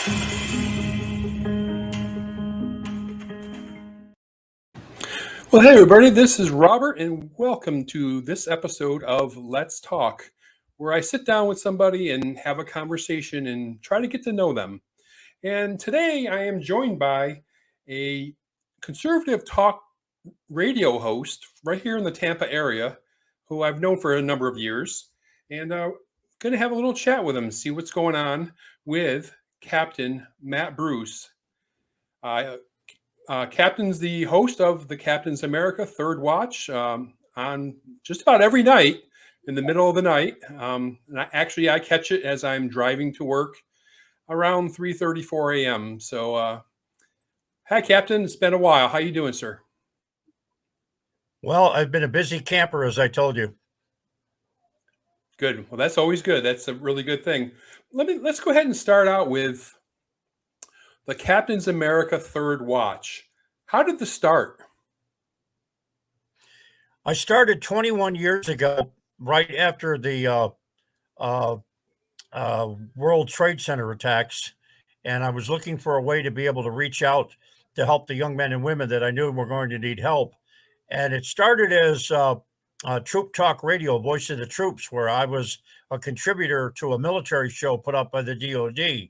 Well, hey, everybody, this is Robert, and welcome to this episode of Let's Talk, where I sit down with somebody and have a conversation and try to get to know them. And today I am joined by a conservative talk radio host right here in the Tampa area, who I've known for a number of years, and going to have a little chat with him, see what's going on with Captain Matt Bruce. Captain's the host of the Captain's America Third Watch on just about every night in the middle of the night. And I catch it as I'm driving to work around 3:34 a.m. So, hi, Captain. It's been a while. How you doing, sir? Well, I've been a busy camper, as I told you. Good. Well, that's always good. That's a really good thing. Let's go ahead and start out with the Captain's America Third Watch. How did this start? I started 21 years ago, right after the World Trade Center attacks, and I was looking for a way to be able to reach out to help the young men and women that I knew were going to need help. And it started as Troop Talk Radio, Voice of the Troops, where I was a contributor to a military show put up by the DOD.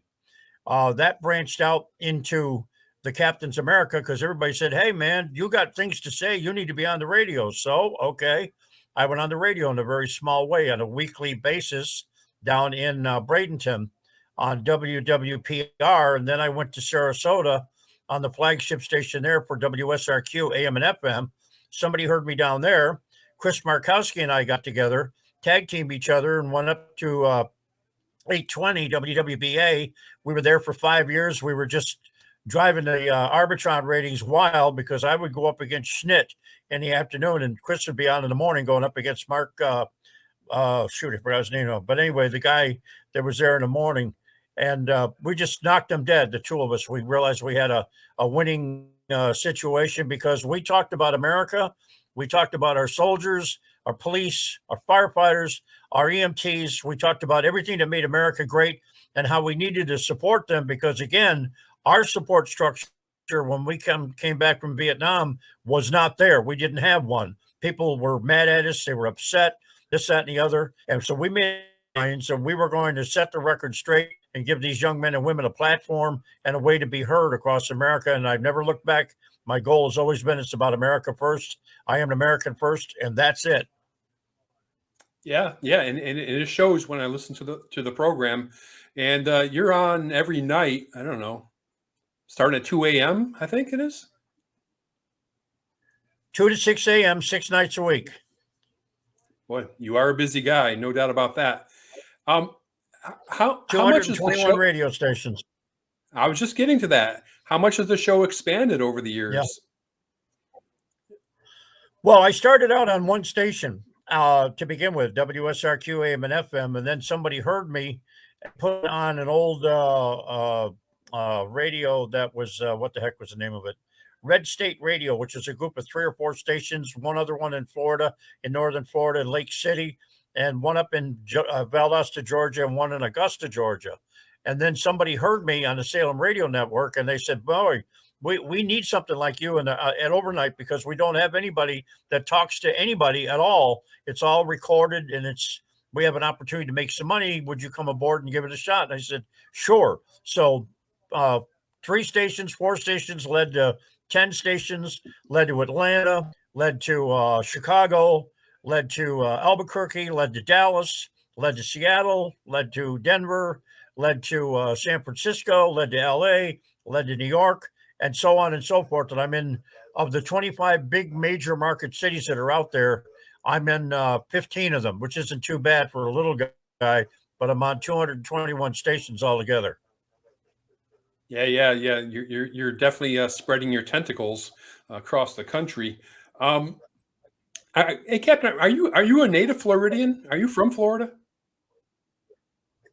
That branched out into the Captain's America because everybody said, hey, man, you got things to say. You need to be on the radio. So, okay, I went on the radio in a very small way on a weekly basis down in Bradenton on WWPR. And then I went to Sarasota on the flagship station there for WSRQ, AM and FM. Somebody heard me down there. Chris Markowski and I got together, tag teamed each other, and went up to 820 WWBA. We were there for 5 years. We were just driving the Arbitron ratings wild because I would go up against Schnitt in the afternoon, and Chris would be on in the morning going up against Mark. I forgot his name. But anyway, the guy that was there in the morning, and we just knocked them dead, the two of us. We realized we had a winning situation because we talked about America. We talked about our soldiers, our police, our firefighters, our EMTs. We talked about everything that made America great and how we needed to support them because, again, our support structure when we came back from Vietnam was not there. We didn't have one. People were mad at us. They were upset, this, that, and the other. And so we made lines, and we were going to set the record straight and give these young men and women a platform and a way to be heard across America. And I've never looked back. My goal has always been it's about America first. I am an American first, and that's it. Yeah, and it shows when I listen to the program, and you're on every night. I don't know, starting at 2 a.m. I think it is 2 to 6 a.m. 6 nights a week. Boy, you are a busy guy, no doubt about that. How much is the show? Radio stations. I was just getting to that. How much has the show expanded over the years? Yeah. Well, I started out on one station to begin with, WSRQ, AM and FM, and then somebody heard me and put on an old radio that was, what the heck was the name of it? Red State Radio, which is a group of 3 or 4 stations, one other one in Florida, in northern Florida, in Lake City, and one up in Valdosta, Georgia, and one in Augusta, Georgia. And then somebody heard me on the Salem Radio Network, and they said, boy, we need something like you at overnight because we don't have anybody that talks to anybody at all. It's all recorded, and we have an opportunity to make some money. Would you come aboard and give it a shot? And I said, sure. So 3 stations, 4 stations led to 10 stations, led to Atlanta, led to Chicago, led to Albuquerque, led to Dallas, led to Seattle, led to Denver, led to San Francisco, led to LA, led to New York, and so on and so forth. And I'm in, of the 25 big major market cities that are out there, I'm in 15 of them, which isn't too bad for a little guy, but I'm on 221 stations altogether. Yeah. You're definitely spreading your tentacles across the country. Hey, Captain, are you a native Floridian? Are you from Florida?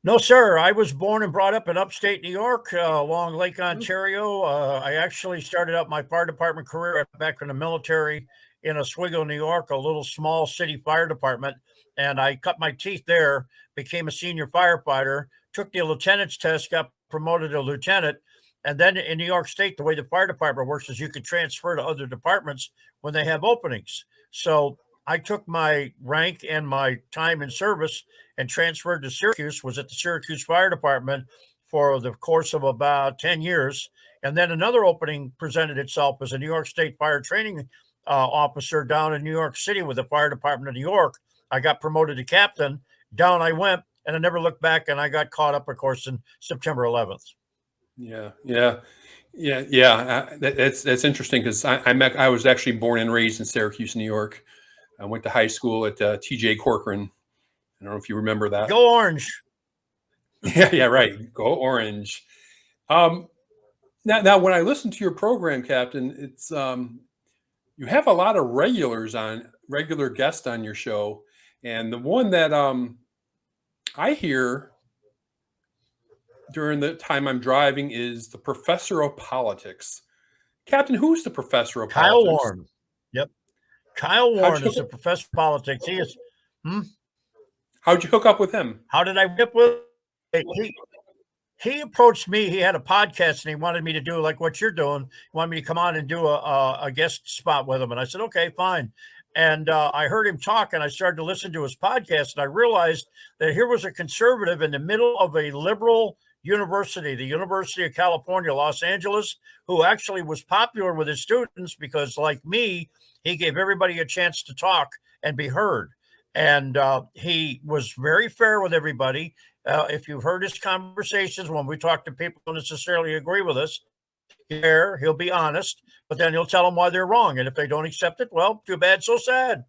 No, sir. I was born and brought up in upstate New York along Lake Ontario. I actually started out my fire department career back in the military in Oswego, New York, a little small city fire department. And I cut my teeth there, became a senior firefighter, took the lieutenant's test, got promoted to lieutenant. And then in New York State, the way the fire department works is you could transfer to other departments when they have openings. So I took my rank and my time in service and transferred to Syracuse, was at the Syracuse Fire Department for the course of about 10 years. And then another opening presented itself as a New York State fire training officer down in New York City with the Fire Department of New York. I got promoted to captain. Down I went, and I never looked back, and I got caught up, of course, in September 11th. That's interesting because I was actually born and raised in Syracuse, New York. I went to high school at T.J. Corcoran. I don't know if you remember that. Go Orange. Yeah, right. Go Orange. Now, when I listen to your program, Captain, it's you have a lot of regular guests on your show, and the one that I hear during the time I'm driving is the professor of politics. Captain, who's the professor of Kyle politics? Warren. Yep. Kyle Warren is the professor of politics. He is. How'd you hook up with him? How did I whip with? He approached me. He had a podcast and he wanted me to do like what you're doing. He wanted me to come on and do a guest spot with him. And I said, okay, fine. And I heard him talk and I started to listen to his podcast. And I realized that here was a conservative in the middle of a liberal university, the University of California, Los Angeles, who actually was popular with his students because, like me, he gave everybody a chance to talk and be heard. And he was very fair with everybody. If you've heard his conversations, when we talk to people who don't necessarily agree with us, he'll be honest, but then he'll tell them why they're wrong. And if they don't accept it, well, too bad, so sad.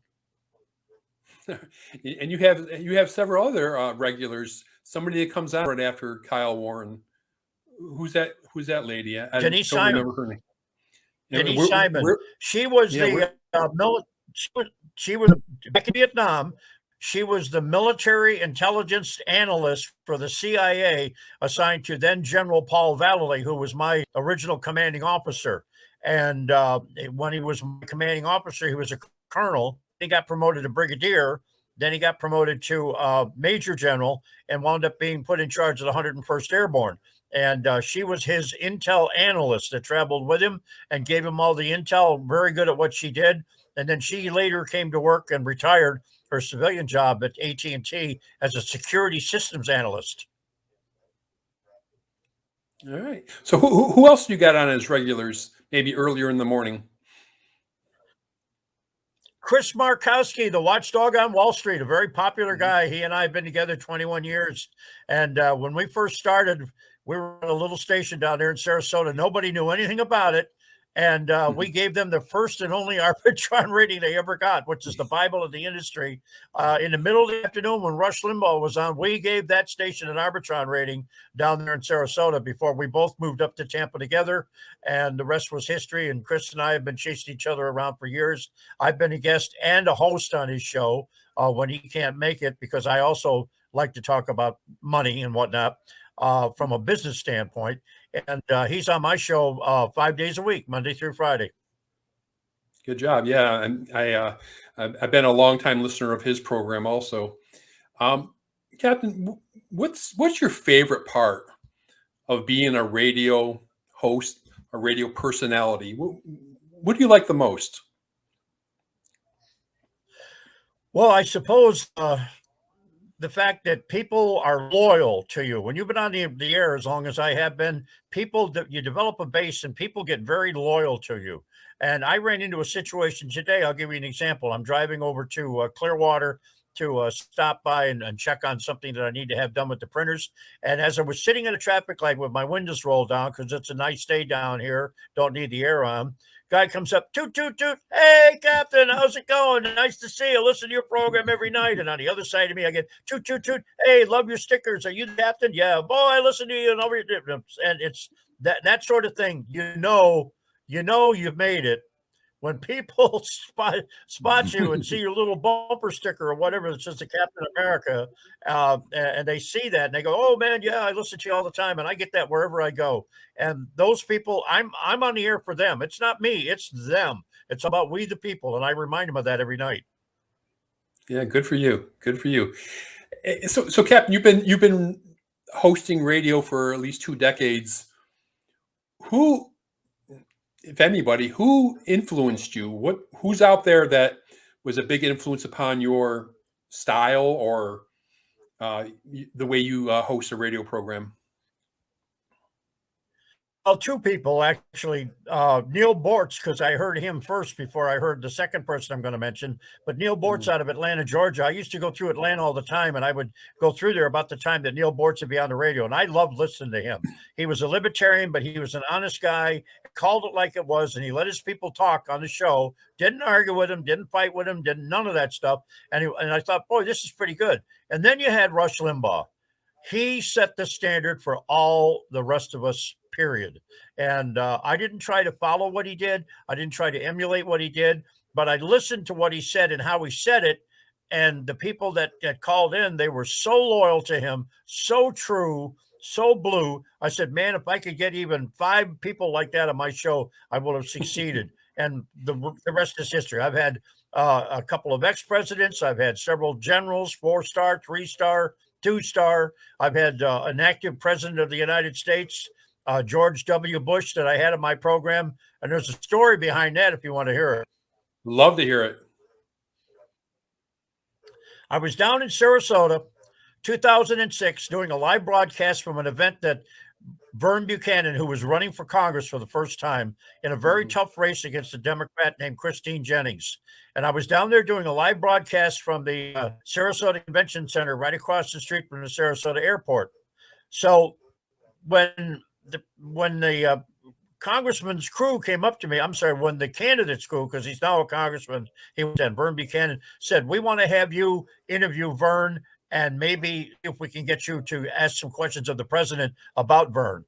And you have several other regulars. Somebody that comes out right after Kyle Warren. Who's that lady? I Denise don't Simon. remember her name. Denise Simon. She was she was back in Vietnam. She was the military intelligence analyst for the CIA assigned to then General Paul Vallely, who was my original commanding officer. And when he was my commanding officer, he was a colonel. He got promoted to brigadier. Then he got promoted to major general and wound up being put in charge of the 101st Airborne. And she was his intel analyst that traveled with him and gave him all the intel, very good at what she did. And then she later came to work and retired her civilian job at AT&T as a security systems analyst. All right. So who else you got on as regulars, maybe earlier in the morning? Chris Markowski, the watchdog on Wall Street, a very popular guy. He and I have been together 21 years. And when we first started, we were at a little station down there in Sarasota. Nobody knew anything about it. And we gave them the first and only Arbitron rating they ever got, which is the Bible of the industry. In the middle of the afternoon when Rush Limbaugh was on, we gave that station an Arbitron rating down there in Sarasota before we both moved up to Tampa together. And the rest was history. And Chris and I have been chasing each other around for years. I've been a guest and a host on his show when he can't make it, because I also like to talk about money and whatnot from a business standpoint. And he's on my show 5 days a week, Monday through Friday. Good job. Yeah. And I've been a longtime listener of his program also. Captain, what's your favorite part of being a radio host, a radio personality? What do you like the most? Well, I suppose the fact that people are loyal to you. When you've been on the air as long as I have been, you develop a base and people get very loyal to you. And I ran into a situation today. I'll give you an example. I'm driving over to Clearwater to stop by and check on something that I need to have done with the printers. And as I was sitting at a traffic light with my windows rolled down, because it's a nice day down here, don't need the air on, guy comes up, toot, toot, toot. Hey, Captain, how's it going? Nice to see you. Listen to your program every night. And on the other side of me, I get toot, toot, toot. Hey, love your stickers. Are you the captain? Yeah. Boy, I listen to you. And it's that sort of thing. You know, you've made it when people spot you and see your little bumper sticker or whatever that says the Captain America, and they see that and they go, "Oh man, yeah, I listen to you all the time," and I get that wherever I go. And those people, I'm on the air for them. It's not me, it's them. It's about we the people, and I remind them of that every night. Yeah, good for you. Good for you. So Captain, you've been hosting radio for at least 2 decades, who, if anybody, who influenced you? Who's out there that was a big influence upon your style or the way you host a radio program? Well, two people actually. Neil Bortz, because I heard him first before I heard the second person I'm going to mention. But Neil Bortz out of Atlanta, Georgia. I used to go through Atlanta all the time, and I would go through there about the time that Neil Bortz would be on the radio, and I loved listening to him. He was a libertarian, but he was an honest guy, called it like it was, and he let his people talk on the show. Didn't argue with him, didn't fight with him, didn't none of that stuff. And I thought, boy, this is pretty good. And then you had Rush Limbaugh. He set the standard for all the rest of us, period. And I didn't try to follow what he did. I didn't try to emulate what he did, but I listened to what he said and how he said it. And the people that called in, they were so loyal to him, so true, so blue. I said, man, if I could get even 5 people like that on my show, I would have succeeded. And the rest is history. I've had a couple of ex-presidents. I've had several generals, 4-star, 3-star, 2-star. I've had an active president of the United States, George W. Bush, that I had in my program. And there's a story behind that if you want to hear it. Love to hear it. I was down in Sarasota, 2006, doing a live broadcast from an event that Vern Buchanan, who was running for Congress for the first time in a very tough race against a Democrat named Christine Jennings. And I was down there doing a live broadcast from the Sarasota Convention Center right across the street from the Sarasota airport. So when the congressman's crew came up to me, when the candidate's crew, because he's now a congressman, Vern Buchanan, said, we want to have you interview Vern, and maybe if we can get you to ask some questions of the president about Vern.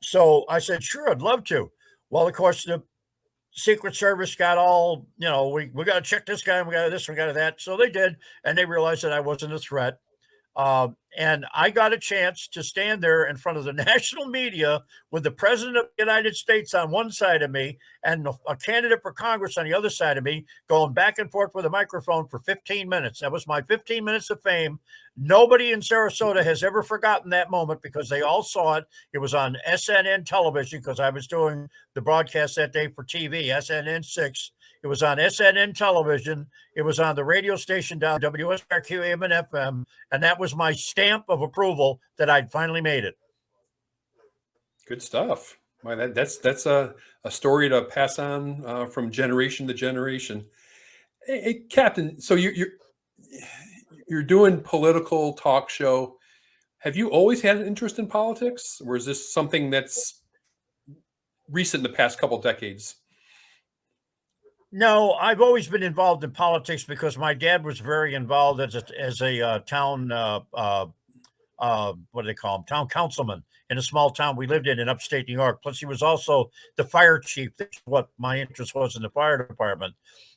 So I said, sure, I'd love to. Well, of course, the Secret Service got all, we got to check this guy, and we got this, we got that. So they did, and they realized that I wasn't a threat. And I got a chance to stand there in front of the national media with the president of the United States on one side of me and a candidate for Congress on the other side of me, going back and forth with a microphone for 15 minutes. That was my 15 minutes of fame. Nobody in Sarasota has ever forgotten that moment because they all saw it. It was on SNN television because I was doing the broadcast that day for TV, SNN 6. It was on SNN television. It was on the radio station down WSRQ AM and FM. And that was my stamp of approval that I'd finally made it. Good stuff. That's a story to pass on from generation to generation. Hey, Captain, so you're doing political talk show. Have you always had an interest in politics, or is this something that's recent in the past couple decades? No, I've always been involved in politics because my dad was very involved as a town, what do they call him? Town councilman in a small town we lived in upstate New York. Plus, he was also the fire chief. That's what my interest was in the fire department.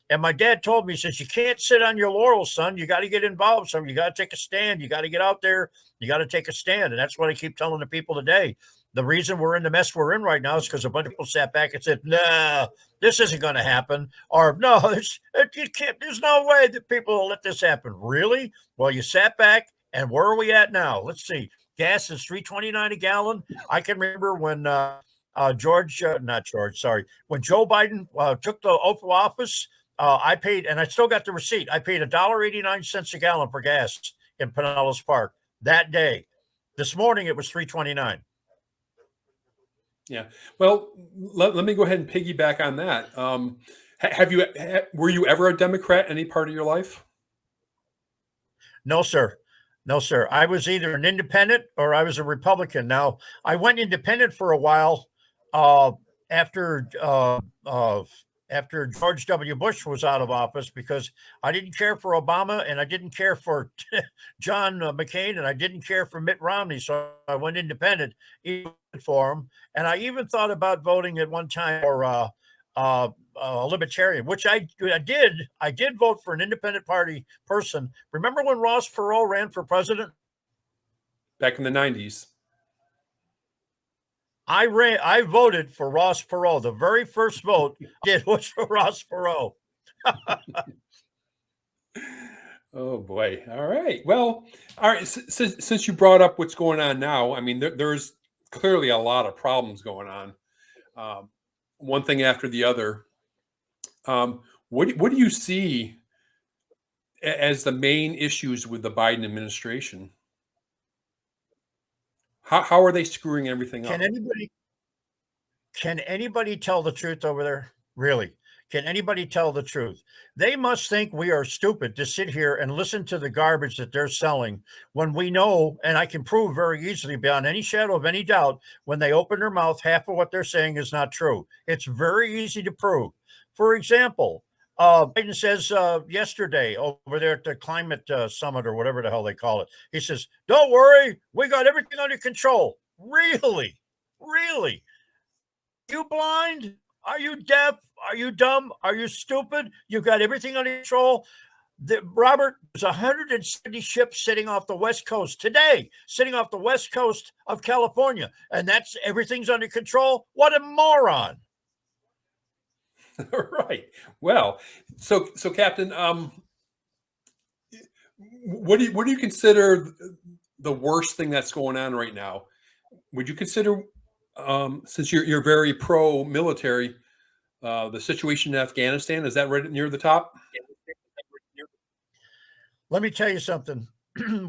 And my dad told me, he says, you can't sit on your laurels, son. You got to get involved. So you got to take a stand. You got to get out there. You got to take a stand. And that's what I keep telling the people today. The reason we're in the mess we're in right now is because a bunch of people sat back and said, nah, this isn't going to happen. Or no, you can't, there's no way that people will let this happen. Really? Well, you sat back, and where are we at now? Let's see. Gas is $3.29 a gallon. I can remember when when Joe Biden took the oath of office, I paid, and I still got the receipt, I paid $1.89 a gallon for gas in Pinellas Park that day. This morning, it was $3.29. Yeah. Well, let me go ahead and piggyback on that. Were you ever a Democrat any part of your life? No, sir. No, sir. I was either an independent or I was a Republican. Now, I went independent for a while after George W. Bush was out of office because I didn't care for Obama and I didn't care for John McCain and I didn't care for Mitt Romney. So I went independent for him. And I even thought about voting at one time for a libertarian, which I did. I did vote for an independent party person. Remember when Ross Perot ran for president? Back in the 90s. I voted for Ross Perot. The very first vote I did was for Ross Perot. Oh boy. All right. Well, all right. Since you brought up what's going on now, I mean, there's clearly a lot of problems going on. Um, one thing after the other. What do you see as the main issues with the Biden administration? How are they screwing everything Can up? anybody tell the truth over there? Really? Can anybody tell the truth? They must think we are stupid to sit here and listen to the garbage that they're selling when we know, and I can prove very easily beyond any shadow of any doubt, when they open their mouth, half of what they're saying is not true. It's very easy to prove. For example, Biden says yesterday over there at the climate summit or whatever the hell they call it, he says, "Don't worry, we got everything under control." Really? Really? You blind? Are you deaf? Are you dumb? Are you stupid? You've got everything under control. Robert, there's 170 ships sitting off the West Coast today, sitting off the West Coast of California, and that's everything's under control. What a moron! Right. Well, so Captain, what do you consider the worst thing that's going on right now? Would you consider, since you're very pro military, the situation in Afghanistan, is that right near the top? Let me tell you something.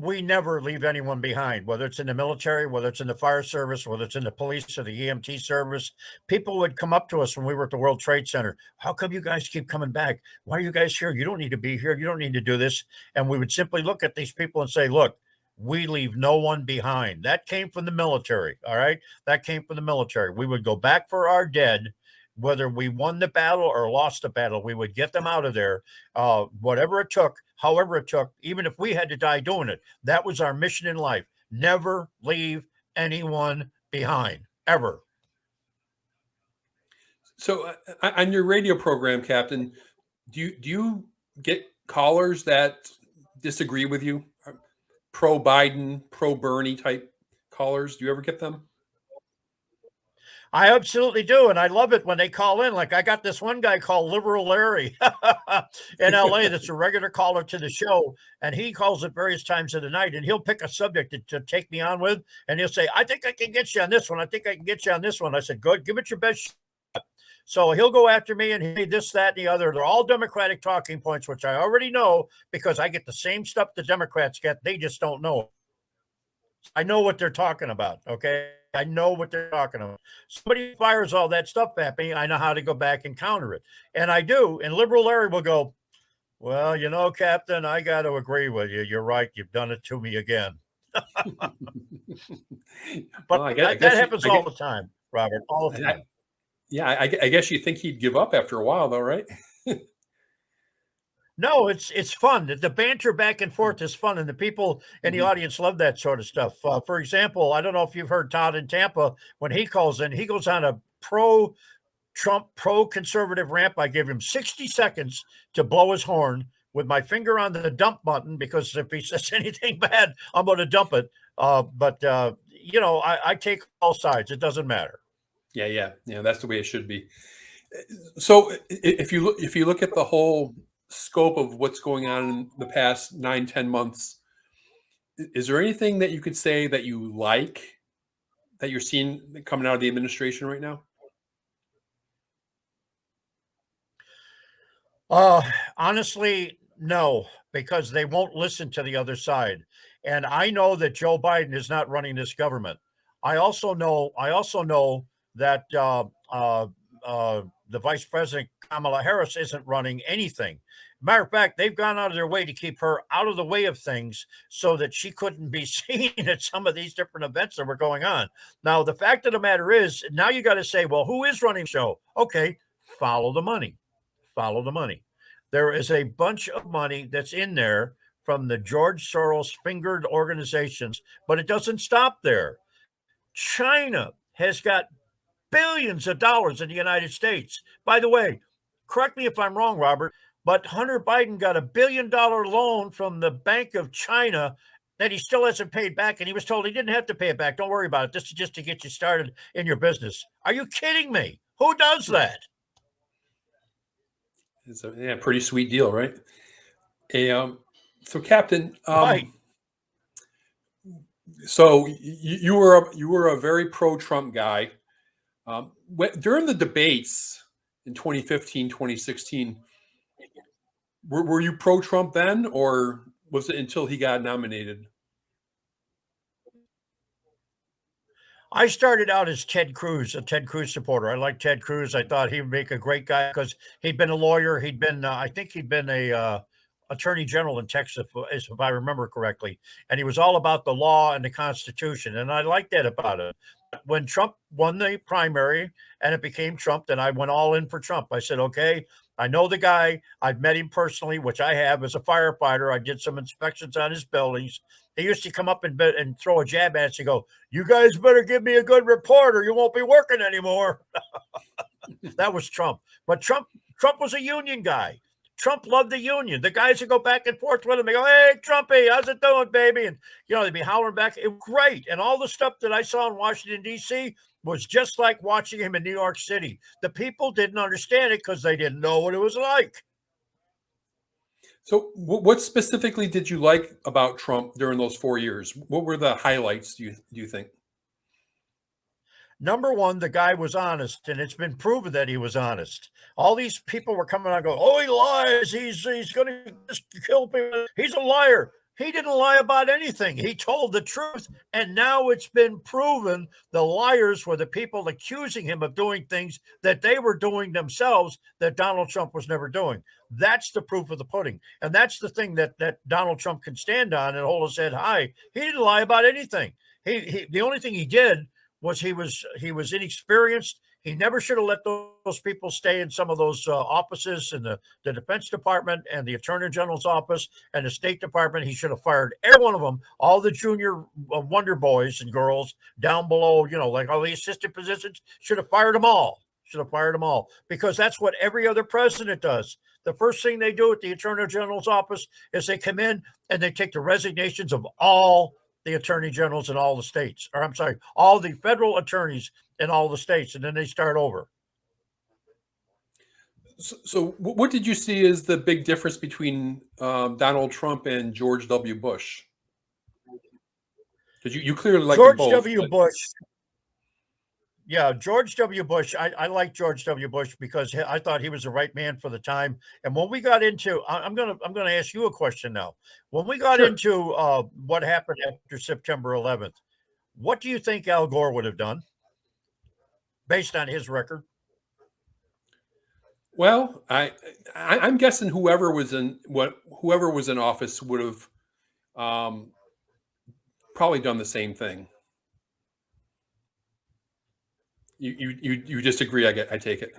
We never leave anyone behind, whether it's in the military, whether it's in the fire service, whether it's in the police or the EMT service. People would come up to us when we were at the World Trade Center. How come you guys keep coming back? Why are you guys here? You don't need to be here. You don't need to do this. And we would simply look at these people and say, look, we leave no one behind. That came from the military. All right. That came from the military. We would go back for our dead. Whether we won the battle or lost the battle, we would get them out of there, whatever it took, however it took, even if we had to die doing it. That was our mission in life. Never leave anyone behind, ever. So, on your radio program, Captain, do you get callers that disagree with you, pro Biden, pro Bernie type callers? Do you ever get them? I absolutely do. And I love it when they call in. Like I got this one guy called Liberal Larry in LA that's a regular caller to the show. And he calls at various times of the night and he'll pick a subject to take me on with. And he'll say, I think I can get you on this one. I think I can get you on this one. I said, good, give it your best shot. So he'll go after me and he this, that, and the other. They're all Democratic talking points, which I already know because I get the same stuff the Democrats get. They just don't know. I know what they're talking about. Okay. I know what they're talking about. Somebody fires all that stuff at me. I know how to go back and counter it. And I do. And Liberal Larry will go, well, you know, Captain, I got to agree with you. You're right. You've done it to me again. But well, that happens all the time, Robert, all the time. I guess you think he'd give up after a while, though, right? No, it's fun. The banter back and forth is fun, and the people in the audience love that sort of stuff. For example, I don't know if you've heard Todd in Tampa when he calls in. He goes on a pro-Trump, pro-conservative rant. I give him 60 seconds to blow his horn with my finger on the dump button because if he says anything bad, I'm going to dump it. But you know, I take all sides. It doesn't matter. Yeah. That's the way it should be. So if you look at the whole scope of what's going on in the past 9-10 months, is there anything that you could say that you like that you're seeing coming out of the administration right now? Honestly, no, because they won't listen to the other side. And I know that Joe Biden is not running this government. I also know that the Vice President Kamala Harris isn't running anything. Matter of fact, they've gone out of their way to keep her out of the way of things so that she couldn't be seen at some of these different events that were going on. Now, the fact of the matter is, now you got to say, well, who is running the show? Okay, follow the money. Follow the money. There is a bunch of money that's in there from the George Soros fingered organizations, but it doesn't stop there. China has got billions of dollars in the United States. By the way, correct me if I'm wrong, Robert, but Hunter Biden got $1 billion loan from the Bank of China that he still hasn't paid back. And he was told he didn't have to pay it back. Don't worry about it. This is just to get you started in your business. Are you kidding me? Who does that? It's a pretty sweet deal, right? So, Captain, Right. so you were a very pro-Trump guy. During the debates in 2015, 2016, were you pro-Trump then, or was it until he got nominated? I started out as Ted Cruz, a Ted Cruz supporter. I liked Ted Cruz. I thought he would make a great guy because he'd been a lawyer. He'd been, I think he'd been a attorney general in Texas, if I remember correctly. And he was all about the law and the Constitution. And I liked that about it. When Trump won the primary and it became Trump, then I went all in for Trump. I said, okay, I know the guy. I've met him personally, which I have as a firefighter. I did some inspections on his buildings. He used to come up and throw a jab at us and go, "You guys better give me a good report or you won't be working anymore." That was Trump. But Trump was a union guy. Trump loved the union. The guys would go back and forth with him. They go, "Hey, Trumpy, how's it doing, baby?" And, they'd be hollering back. It was great. And all the stuff that I saw in Washington, D.C. was just like watching him in New York City. The people didn't understand it because they didn't know what it was like. So, what specifically did you like about Trump during those 4 years? What were the highlights? Do you think? Number one, the guy was honest, and it's been proven that he was honest. All these people were coming out and going, "Oh, he lies. He's going to just kill people. He's a liar." He didn't lie about anything. He told the truth, and now it's been proven the liars were the people accusing him of doing things that they were doing themselves that Donald Trump was never doing. That's the proof of the pudding, and that's the thing that Donald Trump can stand on and hold his head high. He didn't lie about anything. The only thing he did was he was inexperienced. He never should have let those people stay in some of those offices in the Defense Department and the Attorney General's office and the State Department. He should have fired every one of them, all the junior wonder boys and girls down below, like all the assistant positions, should have fired them all. Should have fired them all because that's what every other president does. The first thing they do at the Attorney General's office is they come in and they take the resignations of all the attorney generals in all the states, or I'm sorry, all the federal attorneys in all the states, and then they start over. So, what did you see as the big difference between Donald Trump and George W. Bush? Because you clearly like them George both. W. Bush. Yeah, George W. Bush. I like George W. Bush because I thought he was the right man for the time. And when we got into, I'm gonna ask you a question now. When we got Sure. into what happened after September 11th, what do you think Al Gore would have done based on his record? Well, I'm guessing whoever was in office would have um, probably done the same thing. You disagree? I take it.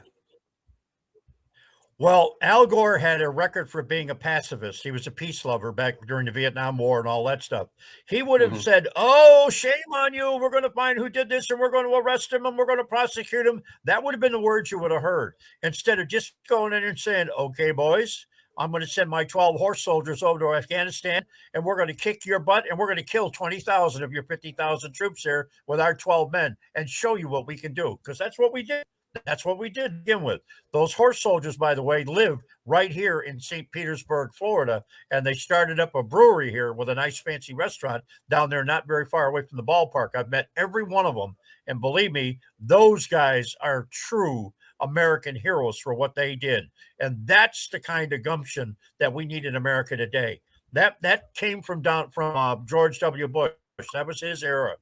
Well, Al Gore had a record for being a pacifist. He was a peace lover back during the Vietnam War and all that stuff. He would have Mhm. said, "Oh, shame on you. We're going to find who did this and we're going to arrest him and we're going to prosecute him." That would have been the words you would have heard instead of just going in and saying, "Okay, boys, I'm going to send my 12 horse soldiers over to Afghanistan and we're going to kick your butt and we're going to kill 20,000 of your 50,000 troops here with our 12 men and show you what we can do." Because that's what we did. That's what we did to begin with. Those horse soldiers, by the way, live right here in St. Petersburg, Florida, and they started up a brewery here with a nice fancy restaurant down there, not very far away from the ballpark. I've met every one of them, and believe me, those guys are true American heroes for what they did, and that's the kind of gumption that we need in America today. That came from George W. Bush. That was his era.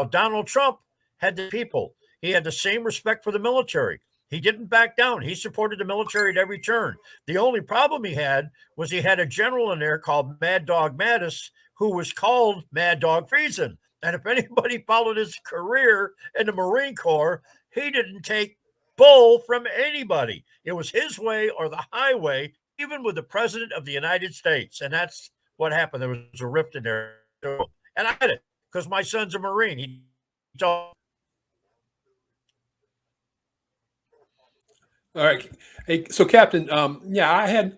Donald Trump had the people. He had the same respect for the military. He didn't back down. He supported the military at every turn. The only problem he had was he had a general in there called Mad Dog Mattis, who was called Mad Dog Friesen. And if anybody followed his career in the Marine Corps, he didn't take bull from anybody. It was his way or the highway, even with the president of the United States. And that's what happened. There was a rift in there. And I had it because my son's a Marine. He told. All right. Hey, so Captain, yeah,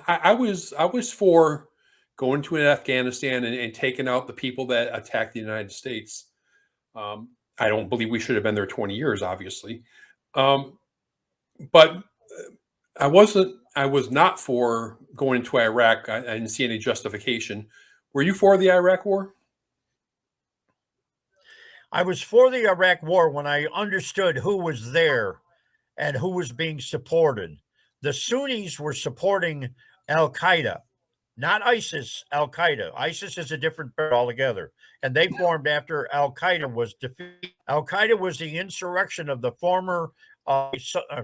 I was for going to Afghanistan and taking out the people that attacked the United States. I don't believe we should have been there 20 years, obviously. But I was not for going into Iraq. I didn't see any justification. Were you for the Iraq war? I was for the Iraq war when I understood who was there and who was being supported. The Sunnis were supporting Al Qaeda, not ISIS, Al Qaeda. ISIS is a different bird altogether. And they formed after Al Qaeda was defeated. Al Qaeda was the insurrection of the former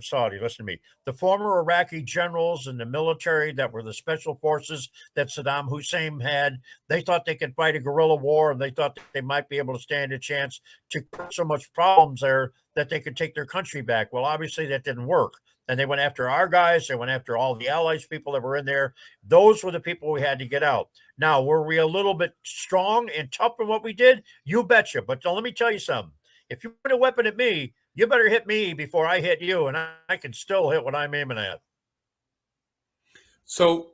Saudi, listen to me, the former Iraqi generals and the military that were the special forces that Saddam Hussein had. They thought they could fight a guerrilla war, and they thought that they might be able to stand a chance to cause so much problems there that they could take their country back. Well, obviously that didn't work. And they went after our guys. They went after all the allies people that were in there. Those were the people we had to get out. Now, were we a little bit strong and tough in what we did? You betcha. But let me tell you something. If you put a weapon at me, you better hit me before I hit you, and I can still hit what I'm aiming at. So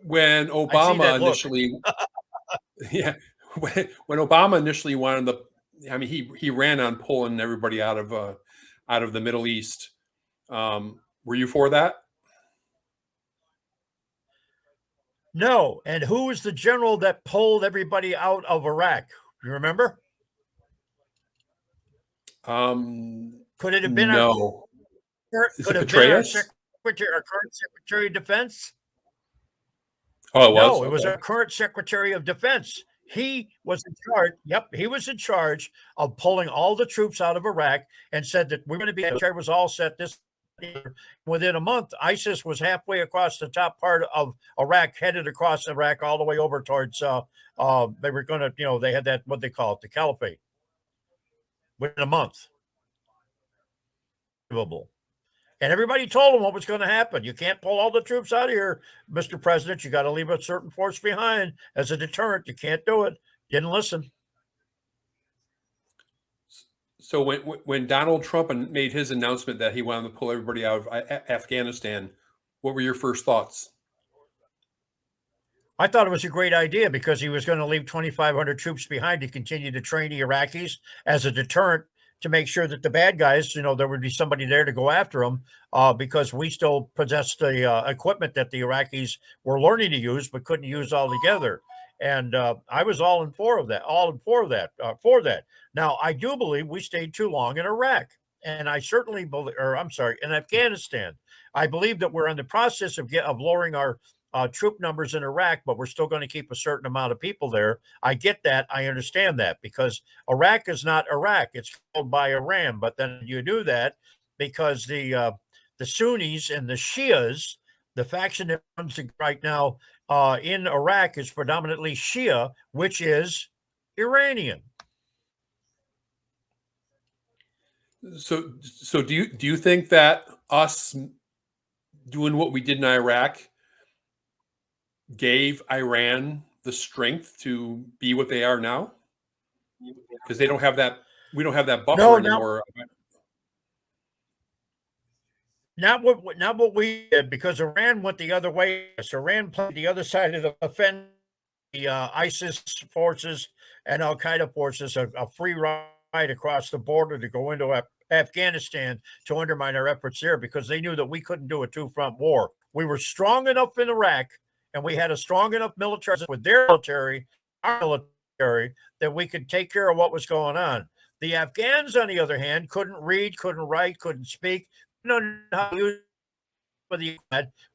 when Obama initially, yeah, when Obama initially wanted the, I mean, he ran on pulling everybody out of the Middle East. Were you for that? No. And who was the general that pulled everybody out of Iraq? You remember? Could it have been no? Could have been our current Secretary of Defense? Oh, it was? No, it was our current Secretary of Defense. He was in charge. Yep, he was in charge of pulling all the troops out of Iraq and said that we're going to be. The was all set this year. Within a month, ISIS was halfway across the top part of Iraq, headed across Iraq all the way over towards. They were going to, they had that what they call it, the caliphate. Within a month. And everybody told him what was going to happen. You can't pull all the troops out of here, Mr. President. You got to leave a certain force behind as a deterrent. You can't do it. Didn't listen. So when Donald Trump made his announcement that he wanted to pull everybody out of Afghanistan, what were your first thoughts? I thought it was a great idea because he was going to leave 2,500 troops behind to continue to train the Iraqis as a deterrent to make sure that the bad guys, there would be somebody there to go after them because we still possessed the equipment that the Iraqis were learning to use but couldn't use altogether. And I was all in for that. Now, I do believe we stayed too long in Iraq. And I certainly believe, in Afghanistan. I believe that we're in the process of lowering our troop numbers in Iraq, but we're still going to keep a certain amount of people there. I get that. I understand that because Iraq is not Iraq. It's held by Iran. But then you do that because the Sunnis and the Shias, the faction that runs right now in Iraq is predominantly Shia, which is Iranian. So do you think that us doing what we did in Iraq gave Iran the strength to be what they are now? Because they don't have that. We don't have that buffer anymore. Not what we did, because Iran went the other way. So Iran played the other side of the fence. The ISIS forces and Al Qaeda forces a free ride across the border to go into Afghanistan to undermine our efforts there because they knew that we couldn't do a two-front war. We were strong enough in Iraq, and we had a strong enough military with their military, our military, that we could take care of what was going on. The Afghans, on the other hand, couldn't read, couldn't write, couldn't speak.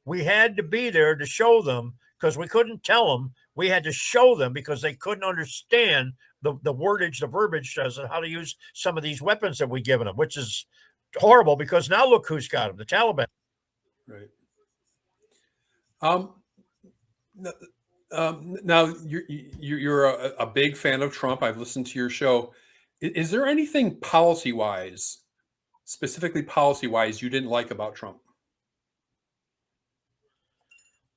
We had to be there to show them because we couldn't tell them. We had to show them because they couldn't understand the wordage, the verbiage as to how to use some of these weapons that we've given them, which is horrible because now look who's got them, the Taliban. Right. Now you're a big fan of Trump. I've listened to your show. Is there anything specifically policy-wise, you didn't like about Trump?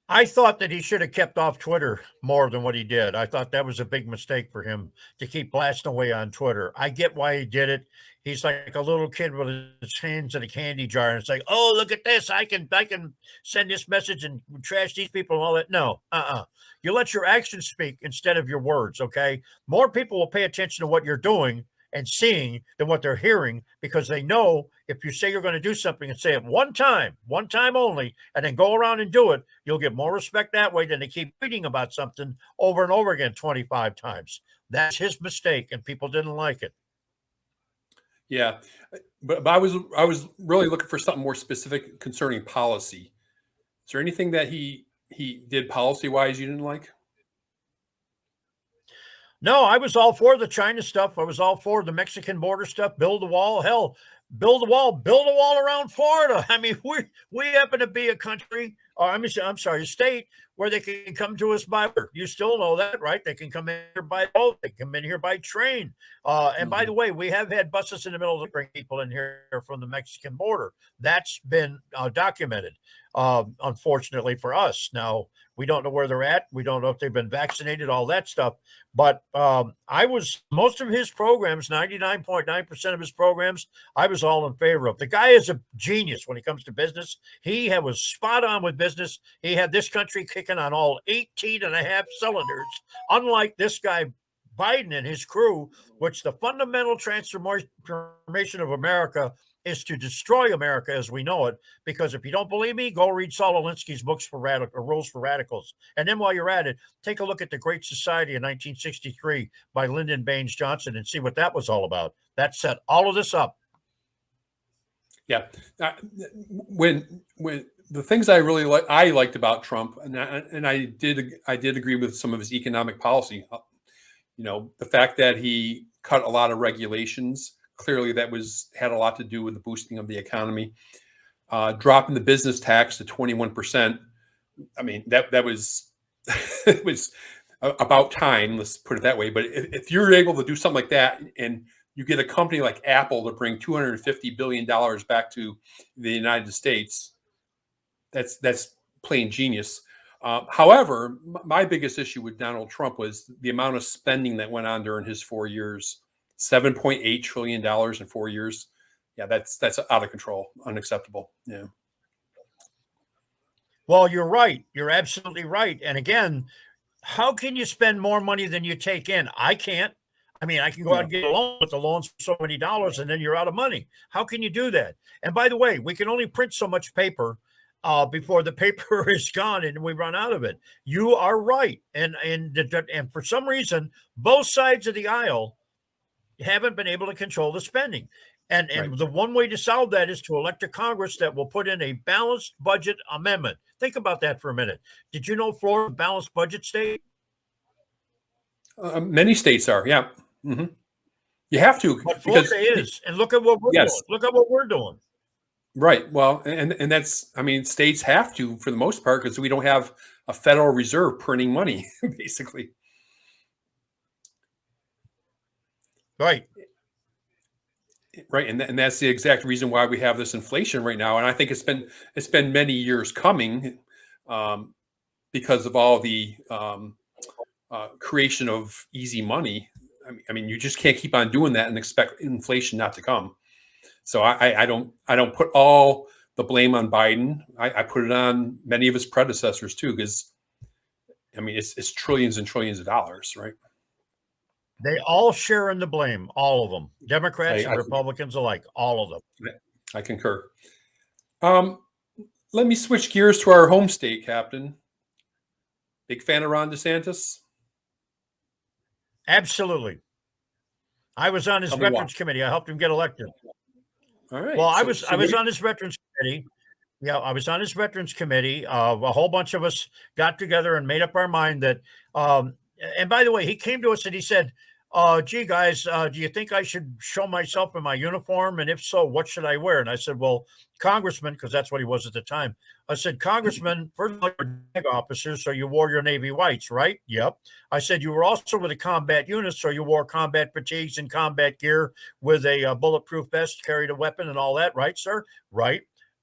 I thought that he should have kept off Twitter more than what he did. I thought that was a big mistake for him to keep blasting away on Twitter. I get why he did it. He's like a little kid with his hands in a candy jar. And it's like, oh, look at this. I can send this message and trash these people and all that. No, You let your actions speak instead of your words, okay? More people will pay attention to what you're doing and seeing than what they're hearing, because they know if you say you're going to do something and say it one time only, and then go around and do it, you'll get more respect that way than they keep reading about something over and over again 25 times. That's his mistake, and people didn't like it. Yeah, but I was really looking for something more specific concerning policy. Is there anything that he did policy wise you didn't like? No, I was all for the China stuff. I was all for the Mexican border stuff. Build a wall. Hell, build a wall around Florida. I mean, we happen to be a country, or I'm sorry, a state where they can come to us by. You still know that, right? They can come in here by boat. They come in here by train. And by the way, we have had buses in the middle to bring people in here from the Mexican border. That's been documented. Unfortunately for us, now we don't know where they're at. We don't know if they've been vaccinated, all that stuff. But most of his programs, 99.9% of his programs, I was all in favor of. The guy is a genius when it comes to business. He was spot on with business. He had this country kicking on all 18 and a half cylinders, unlike this guy, Biden and his crew, which the fundamental transformation of America is to destroy America as we know it. Because if you don't believe me, go read Saul Alinsky's books for Rules for Radicals. And then while you're at it, take a look at The Great Society in 1963 by Lyndon Baines Johnson and see what that was all about. That set all of this up. Yeah. When the things I really liked about Trump, and I did agree with some of his economic policy. The fact that he cut a lot of regulations. Clearly, that had a lot to do with the boosting of the economy. Dropping the business tax to 21%. I mean, that was it was about time. Let's put it that way. But if you're able to do something like that, and you get a company like Apple to bring $250 billion back to the United States, that's plain genius. However, my biggest issue with Donald Trump was the amount of spending that went on during his 4 years. $7.8 trillion in 4 years. Yeah, that's out of control, unacceptable. Yeah. Well, you're right. You're absolutely right. And again, how can you spend more money than you take in? I can't. I mean, I can go out and get a loan, but the loan's for so many dollars, and then you're out of money. How can you do that? And by the way, we can only print so much paper before the paper is gone and we run out of it. You are right. And for some reason, both sides of the aisle haven't been able to control the spending. And right. The one way to solve that is to elect a Congress that will put in a balanced budget amendment. Think about that for a minute. Did you know Florida balanced budget state? Many states are, yeah. Mm-hmm. You have to. But Florida is. And look at what we're doing. Look at what we're doing. Right. Well, and that's, I mean, states have to for the most part because we don't have a Federal Reserve printing money, basically. Right. Right. And that's the exact reason why we have this inflation right now. And I think it's been many years coming because of all the creation of easy money. I mean, you just can't keep on doing that and expect inflation not to come. So I don't put all the blame on Biden. I put it on many of his predecessors too, because I mean it's trillions and trillions of dollars, right? They all share in the blame, all of them, Democrats and Republicans alike, all of them. I concur. Let me switch gears to our home state, Captain. Big fan of Ron DeSantis? Absolutely. I was on his Veterans Committee. I helped him get elected. All right. Well, I was on his Veterans Committee. Yeah, I was on his Veterans Committee. A whole bunch of us got together and made up our mind that and by the way, he came to us and he said, gee, guys, do you think I should show myself in my uniform? And if so, what should I wear? And I said, well, Congressman, because that's what he was at the time. I said, Congressman, first of all, you're a officer, so you wore your Navy whites, right? Yep. I said, you were also with a combat unit, so you wore combat fatigues and combat gear with a bulletproof vest, carried a weapon and all that, right, sir? Right.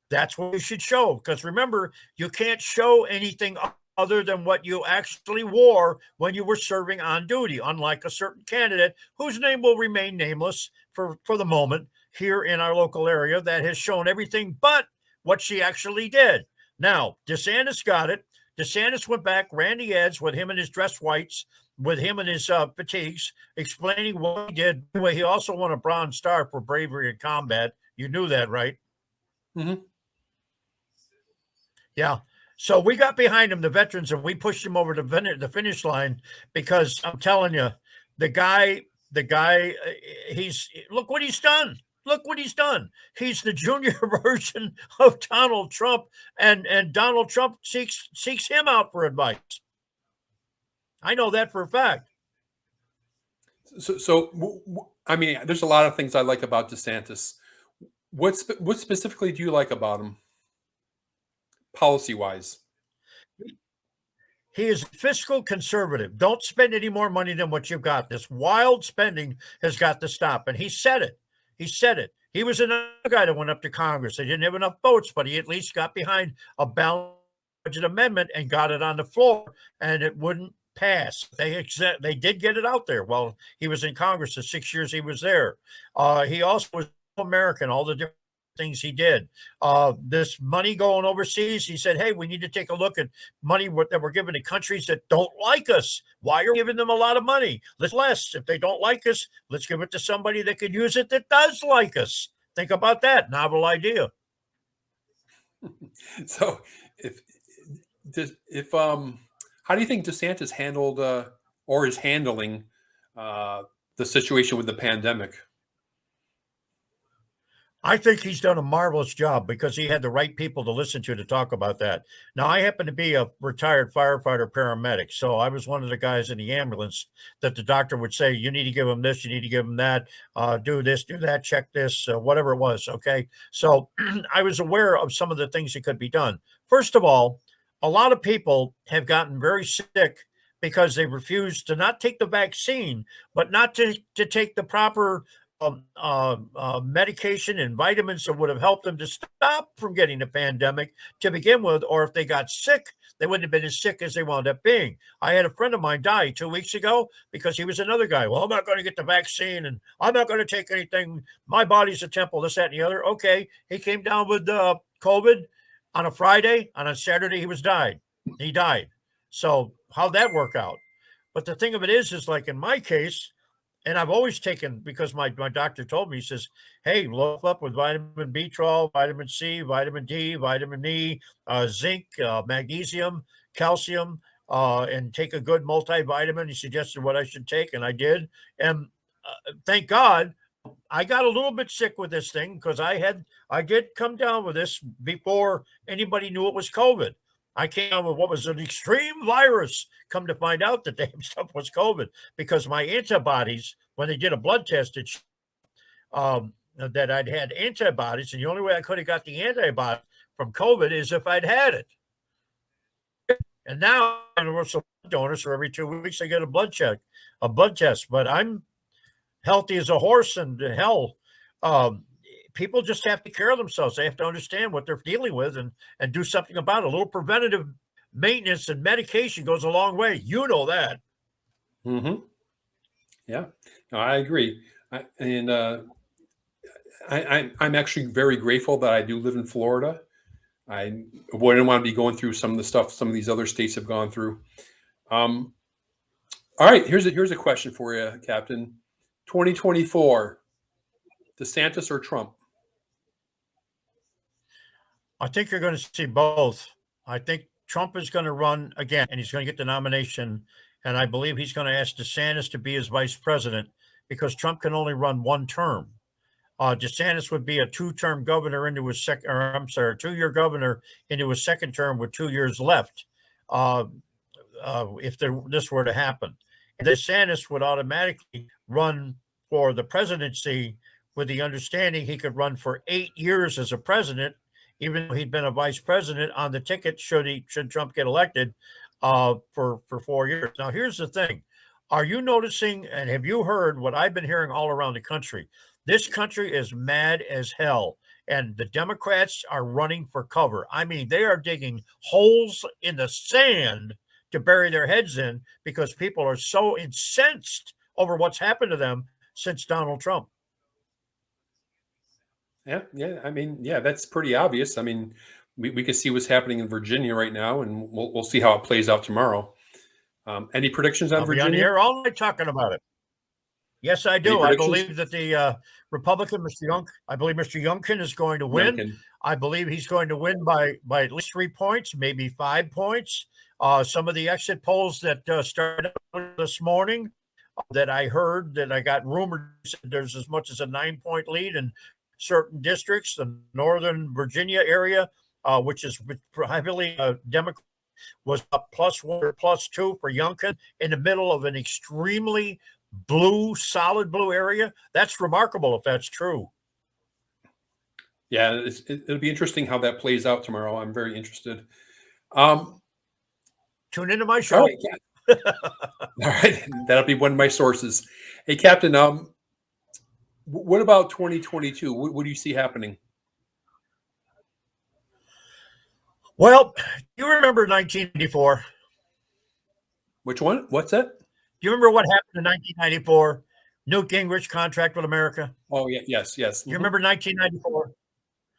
That's what you should show. Because remember, you can't show anything other than what you actually wore when you were serving on duty, unlike a certain candidate whose name will remain nameless for the moment here in our local area that has shown everything but what she actually did. Now, DeSantis got it. DeSantis went back, ran the ads with him in his dress whites, with him and his fatigues, explaining what he did. Anyway, he also won a Bronze Star for bravery in combat. You knew that, right? Mm-hmm. Yeah. So we got behind him, the veterans, and we pushed him over the finish line because I'm telling you, the guy, he's look what he's done. Look what he's done. He's the junior version of Donald Trump, and Donald Trump seeks him out for advice. I know that for a fact. I mean, there's a lot of things I like about DeSantis. What specifically do you like about him, policy-wise? He is fiscal conservative. Don't spend any more money than what you've got. This wild spending has got to stop. And he said it. He said it. He was another guy that went up to Congress. They didn't have enough votes, but he at least got behind a balanced budget amendment and got it on the floor, and it wouldn't pass. They did get it out there. Well, he was in Congress the 6 years he was there. He also was American, all the different things he did. This money going overseas, he said, hey, we need to take a look at money that we're giving to countries that don't like us. Why are we giving them a lot of money? Let's less. If they don't like us, let's give it to somebody that could use it that does like us. Think about that. Novel idea. So how do you think DeSantis handled or is handling the situation with the pandemic? I think he's done a marvelous job because he had the right people to listen to talk about that. Now, I happen to be a retired firefighter paramedic, so I was one of the guys in the ambulance that the doctor would say, you need to give him this, you need to give him that, do this, do that, check this, whatever it was, okay? So I was aware of some of the things that could be done. First of all, a lot of people have gotten very sick because they refused to not take the vaccine, but not to take the proper medication and vitamins that would have helped them to stop from getting the pandemic to begin with, or if they got sick, they wouldn't have been as sick as they wound up being. I had a friend of mine die 2 weeks ago because he was another guy. Well, I'm not going to get the vaccine and I'm not going to take anything. My body's a temple, this, that, and the other. Okay. He came down with COVID on a Friday. On a Saturday, he died. So how'd that work out? But the thing of it is like in my case, and I've always taken, because my doctor told me, he says, hey, load up with vitamin B12, vitamin C, vitamin D, vitamin E, zinc, magnesium, calcium, and take a good multivitamin. He suggested what I should take, and I did. And thank God, I got a little bit sick with this thing because I did come down with this before anybody knew it was COVID. I came out with what was an extreme virus. Come to find out, the damn stuff was COVID because my antibodies, when they did a blood test, that I'd had antibodies, and the only way I could have got the antibody from COVID is if I'd had it. And now I'm a blood donor, so every 2 weeks I get a blood test. But I'm healthy as a horse, and hell, people just have to take care of themselves. They have to understand what they're dealing with and do something about it. A little preventative maintenance and medication goes a long way. You know that. Mm-hmm. Yeah, no, I agree. I'm actually very grateful that I do live in Florida. I wouldn't want to be going through some of the stuff some of these other states have gone through. All right, here's a question for you, Captain. 2024, DeSantis or Trump? I think you're going to see both. I think Trump is going to run again, and he's going to get the nomination. And I believe he's going to ask DeSantis to be his vice president because Trump can only run one term. DeSantis would be a two-term governor into his two-year governor into his second term with 2 years left. If this were to happen, and DeSantis would automatically run for the presidency with the understanding he could run for 8 years as a president, even though he'd been a vice president on the ticket should Trump get elected for 4 years. Now, here's the thing. Are you noticing, and have you heard what I've been hearing all around the country? This country is mad as hell, and the Democrats are running for cover. I mean, they are digging holes in the sand to bury their heads in because people are so incensed over what's happened to them since Donald Trump. Yeah. I mean, yeah, that's pretty obvious. I mean, we can see what's happening in Virginia right now, and we'll see how it plays out tomorrow. Any predictions on I'll be on the Virginia? air all night talking about it. Yes, I do. I believe that the Republican, I believe Mr. Youngkin is going to win. Youngkin. I believe he's going to win by at least 3 points, maybe 5 points. Some of the exit polls that started this morning that I heard, that I got rumored, there's as much as a 9-point lead in certain districts. The Northern Virginia area, which is heavily Democrat, was up +1 or +2 for Youngkin in the middle of an extremely blue, solid blue area. That's remarkable if that's true. Yeah, it'll be interesting how that plays out tomorrow. I'm very interested. Tune into my show. All right, all right. That'll be one of my sources. Hey, Captain, what about 2022? What do you see happening? Well, you remember 1994? Which one? What's that? Do you remember what happened in 1994? Newt Gingrich contract with America. Oh, yeah, yes. You remember 1994?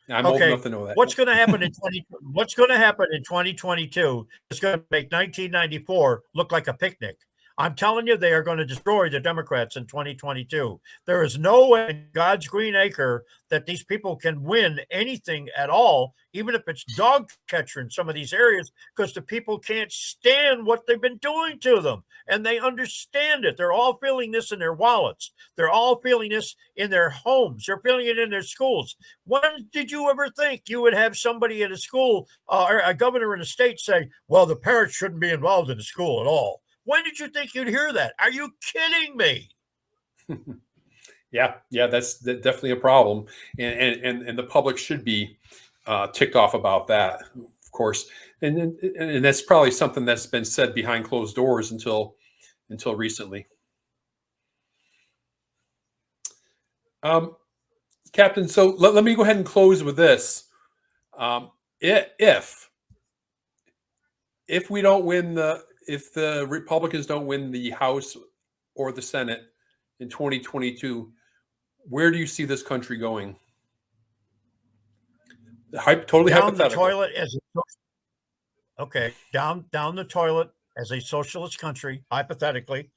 I'm old enough to know that. What's going to happen in 2022? It's going to make 1994 look like a picnic. I'm telling you, they are going to destroy the Democrats in 2022. There is no way in God's green acre that these people can win anything at all, even if it's dog catcher in some of these areas, because the people can't stand what they've been doing to them. And they understand it. They're all feeling this in their wallets. They're all feeling this in their homes. They're feeling it in their schools. When did you ever think you would have somebody at a school or a governor in a state say, well, the parents shouldn't be involved in the school at all? When did you think you'd hear that? Are you kidding me? Yeah, that's definitely a problem, and the public should be ticked off about that, of course, and that's probably something that's been said behind closed doors until recently. Captain, so let me go ahead and close with this. If we don't win if the Republicans don't win the House or the Senate in 2022, where do you see this country going? Totally down hypothetical. The toilet down the toilet as a socialist country, hypothetically.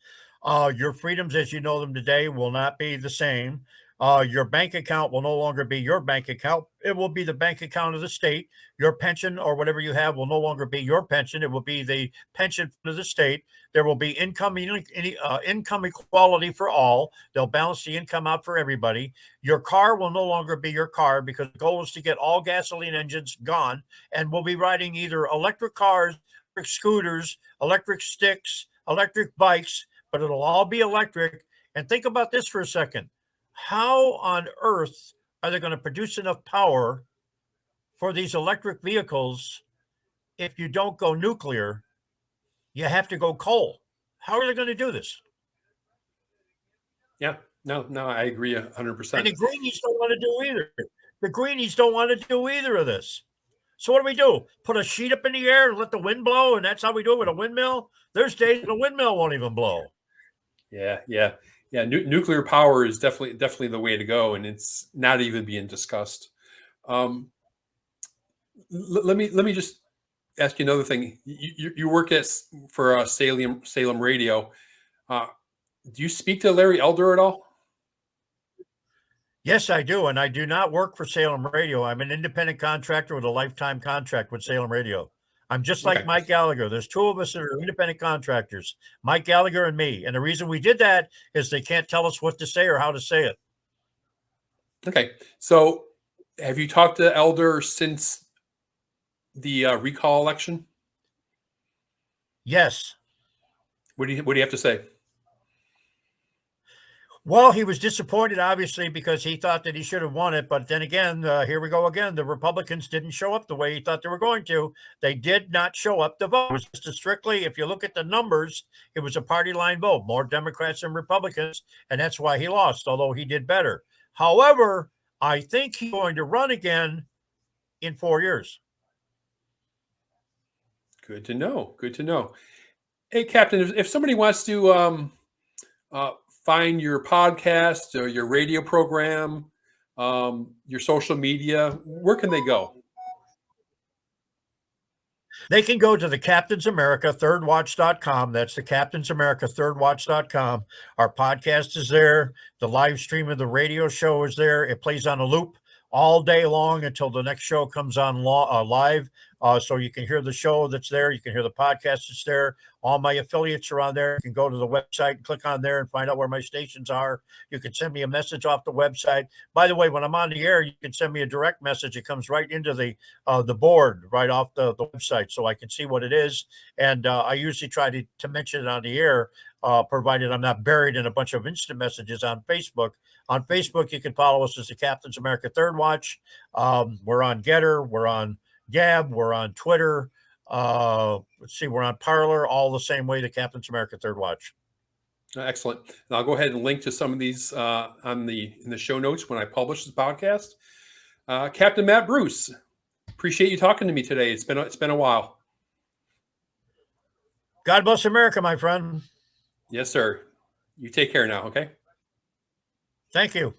Your freedoms as you know them today will not be the same. Your bank account will no longer be your bank account. It will be the bank account of the state. Your pension or whatever you have will no longer be your pension. It will be the pension of the state. There will be income equality for all. They'll balance the income out for everybody. Your car will no longer be your car because the goal is to get all gasoline engines gone. And we'll be riding either electric cars, electric scooters, electric sticks, electric bikes, but it'll all be electric. And think about this for a second. How on earth are they going to produce enough power for these electric vehicles if you don't go nuclear? You have to go coal. How are they going to do this? Yeah, no, I agree 100%. And the Greenies don't want to do either. The Greenies don't want to do either of this. So what do? Put a sheet up in the air and let the wind blow, and that's how we do it with a windmill? There's days the windmill won't even blow. Yeah. Nuclear power is definitely the way to go, and it's not even being discussed. Let me just ask you another thing. You work for Salem Radio. Do you speak to Larry Elder at all? Yes, I do, and I do not work for Salem Radio. I'm an independent contractor with a lifetime contract with Salem Radio. I'm just like Mike Gallagher. There's two of us that are independent contractors, Mike Gallagher and me. And the reason we did that is they can't tell us what to say or how to say it. Okay. So have you talked to Elder since the recall election? Yes. What do you have to say? Well, he was disappointed, obviously, because he thought that he should have won it. But then again, here we go again. The Republicans didn't show up the way he thought they were going to. They did not show up to vote. It was just strictly, if you look at the numbers, it was a party line vote, more Democrats than Republicans. And that's why he lost, although he did better. However, I think he's going to run again in 4 years. Good to know. Hey, Captain, if somebody wants to find your podcast or your radio program, your social media, where can they go? They can go to the Captain's America thirdwatch.com. That's the Captain's America thirdwatch.com. Our podcast is there. The live stream of the radio show is there. It plays on a loop all day long until the next show comes on live. So you can hear the show that's there. You can hear the podcast that's there. All my affiliates are on there. You can go to the website and click on there and find out where my stations are. You can send me a message off the website. By the way, when I'm on the air, you can send me a direct message. It comes right into the board right off the website, so I can see what it is. And I usually try to mention it on the air, provided I'm not buried in a bunch of instant messages on Facebook. On Facebook, you can follow us as the Captain's America Third Watch. We're on Getter. We're on Gab. We're on Twitter. Let's see, we're on Parler, all the same way, the Captain's America Third Watch. Excellent. And I'll go ahead and link to some of these in the show notes when I publish this podcast. Captain Matt Bruce, appreciate you talking to me today. It's been a while. God bless America, my friend. Yes, sir. You take care now, okay? Thank you.